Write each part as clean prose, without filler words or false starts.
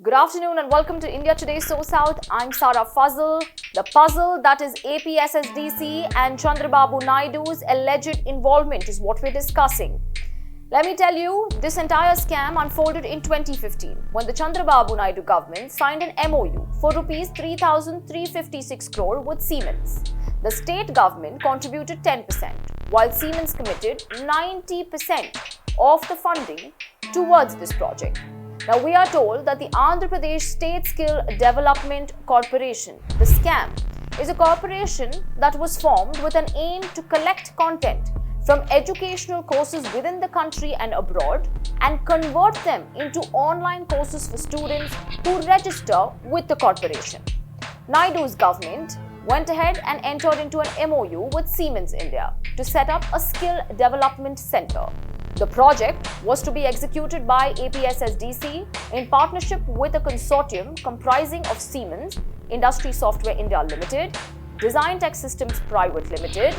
Good afternoon and welcome to India Today SoSouth. I'm Sara Fuzzle. The puzzle that is APSSDC and Chandrababu Naidu's alleged involvement is what we're discussing. Let me tell you, this entire scam unfolded in 2015 when the Chandrababu Naidu government signed an MOU for Rs 3,356 crore with Siemens. The state government contributed 10%, while Siemens committed 90% of the funding towards this project. Now, we are told that the Andhra Pradesh State Skill Development Corporation, the SCAM, is a corporation that was formed with an aim to collect content from educational courses within the country and abroad and convert them into online courses for students who register with the corporation. Naidu's government went ahead and entered into an MOU with Siemens India to set up a skill development center. The project was to be executed by APSSDC in partnership with a consortium comprising of Siemens, Industry Software India Limited, Design Tech Systems Private Limited,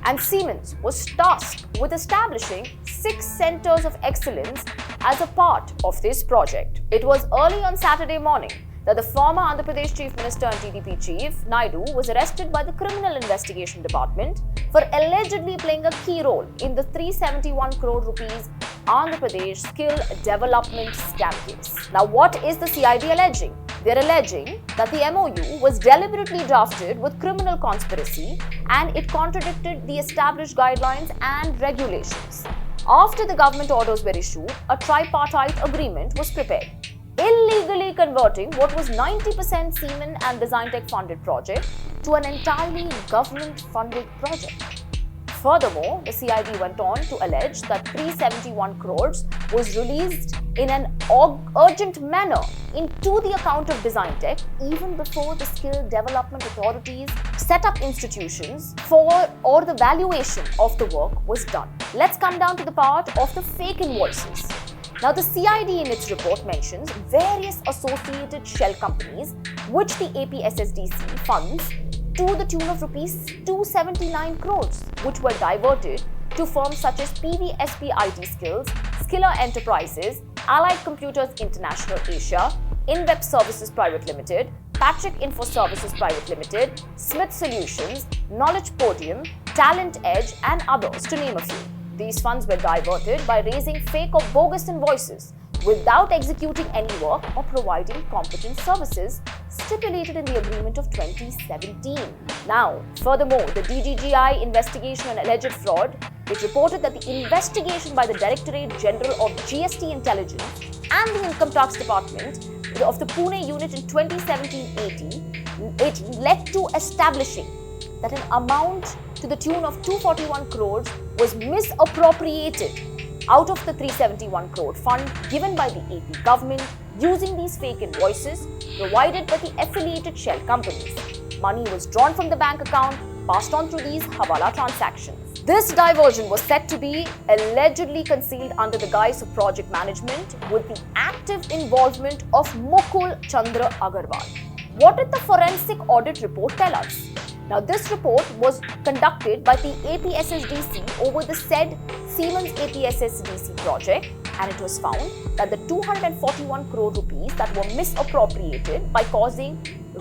and Siemens was tasked with establishing 6 centers of excellence as a part of this project. It was early on Saturday morning that the former Andhra Pradesh Chief Minister and TDP Chief, Naidu, was arrested by the Criminal Investigation Department for allegedly playing a key role in the 371 crore rupees Andhra Pradesh Skill Development Scam case. Now, what is the CID alleging? They're alleging that the MOU was deliberately drafted with criminal conspiracy and it contradicted the established guidelines and regulations. After the government orders were issued, a tripartite agreement was prepared, illegally converting what was 90% Siemens and Design Tech funded project to an entirely government funded project. Furthermore, the CID went on to allege that 371 crores was released in an urgent manner into the account of Design Tech even before the skill development authorities set up institutions for or the valuation of the work was done. Let's come down to the part of the fake invoices. Now, the CID in its report mentions various associated shell companies which the APSSDC funds to the tune of Rs 279 crores, which were diverted to firms such as PVSP IT Skills, Skiller Enterprises, Allied Computers International Asia, InWeb Services Private Limited, Patrick Info Services Private Limited, Smith Solutions, Knowledge Podium, Talent Edge, and others, to name a few. These funds were diverted by raising fake or bogus invoices without executing any work or providing competent services stipulated in the agreement of 2017. Now, furthermore, the DGGI investigation on alleged fraud, which reported that the investigation by the Directorate General of GST Intelligence and the Income Tax Department of the Pune unit in 2017-18 led to establishing that an amount to the tune of 241 crores was misappropriated out of the 371 crore fund given by the AP government using these fake invoices provided by the affiliated shell companies. Money was drawn from the bank account, passed on through these Hawala transactions. This diversion was said to be allegedly concealed under the guise of project management with the active involvement of Mukul Chandra Aggarwal. What did the Forensic Audit Report tell us? Now, this report was conducted by the APSSDC over the said Siemens-APSSDC project, and it was found that the 241 crore rupees that were misappropriated by causing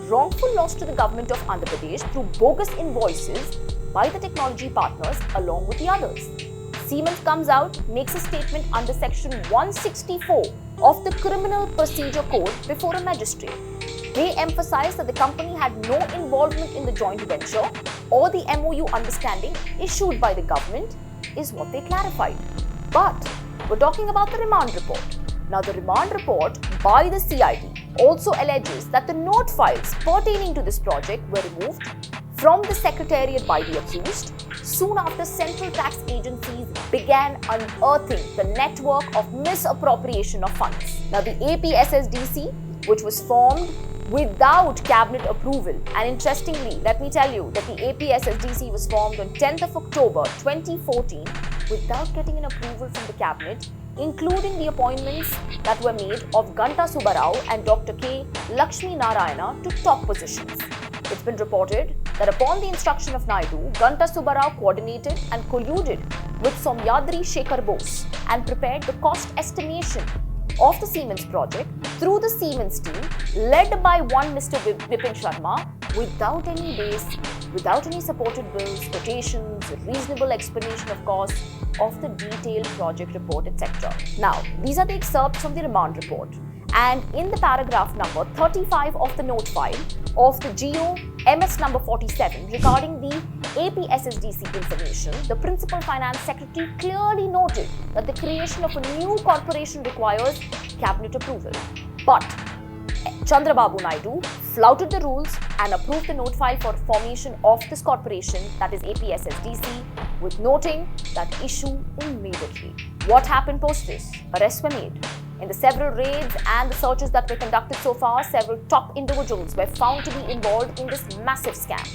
wrongful loss to the government of Andhra Pradesh through bogus invoices by the technology partners along with the others. Siemens comes out, makes a statement under section 164 of the Criminal Procedure Code before a magistrate. They emphasized that the company had no involvement in the joint venture or the MOU understanding issued by the government, is what they clarified. But we're talking about the remand report. Now, the remand report by the CID also alleges that the note files pertaining to this project were removed from the secretariat by the accused soon after central tax agencies began unearthing the network of misappropriation of funds. Now, the APSSDC, which was formed without cabinet approval, and interestingly, let me tell you that the APSSDC was formed on 10th of October 2014 without getting an approval from the cabinet, including the appointments that were made of Ganta Subbarao and Dr. K. Lakshmi Narayana to top positions. It's been reported that upon the instruction of Naidu, Ganta Subbarao coordinated and colluded with Soumyadri Shekhar Bose and prepared the cost estimation of the Siemens project through the Siemens team led by one Mr. Vipin Sharma without any base, without any supported bills, quotations, reasonable explanation of costs of the detailed project report, etc. Now, these are the excerpts from the remand report. And in the paragraph number 35 of the note file of the GO MS number 47 regarding the APSSDC information, the Principal Finance Secretary clearly noted that the creation of a new corporation requires cabinet approval. But Chandrababu Naidu flouted the rules and approved the note file for formation of this corporation, that is APSSDC, with noting that issue immediately. What happened post this? Arrests were made. In the several raids and the searches that were conducted so far, several top individuals were found to be involved in this massive scam,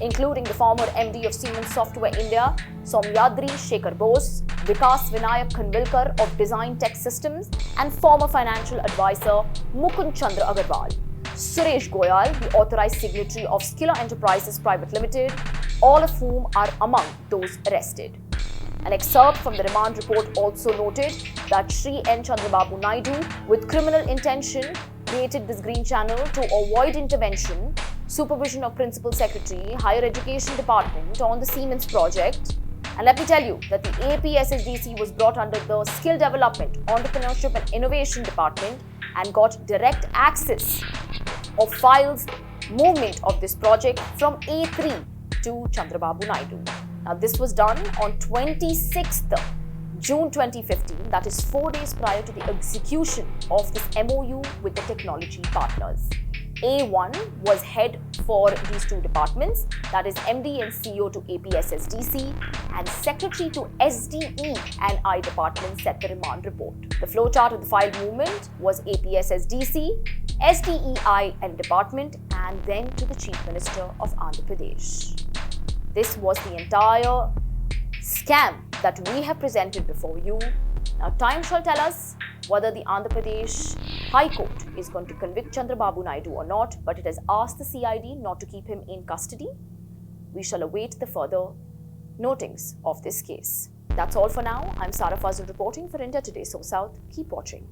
including the former MD of Siemens Software India, Soumyadri Shekhar Bose, Vikas Vinayak Khanvilkar of Design Tech Systems, and former financial advisor Mukul Chandra Aggarwal. Suresh Goyal, the authorized signatory of Skilla Enterprises Private Limited, all of whom are among those arrested. An excerpt from the remand report also noted that Shri N. Chandrababu Naidu, with criminal intention, created this green channel to avoid intervention, supervision of Principal Secretary, Higher Education Department on the Siemens project. And let me tell you that the APSSDC was brought under the Skill Development, Entrepreneurship and Innovation Department and got direct access of files movement of this project from A3 to Chandrababu Naidu. Now, this was done on 26th June 2015, that is 4 days prior to the execution of this MOU with the technology partners. A1 was head for these two departments, that is MD and CEO to APSSDC, and Secretary to SDE and I department set the remand report. The flowchart of the file movement was APSSDC, SDEI and department, and then to the Chief Minister of Andhra Pradesh. This was the entire scam that we have presented before you. Now, time shall tell us whether the Andhra Pradesh High Court is going to convict Chandrababu Naidu or not, but it has asked the CID not to keep him in custody. We shall await the further notings of this case. That's all for now. I'm Sarah Fazil reporting for India Today SoSouth. Keep watching.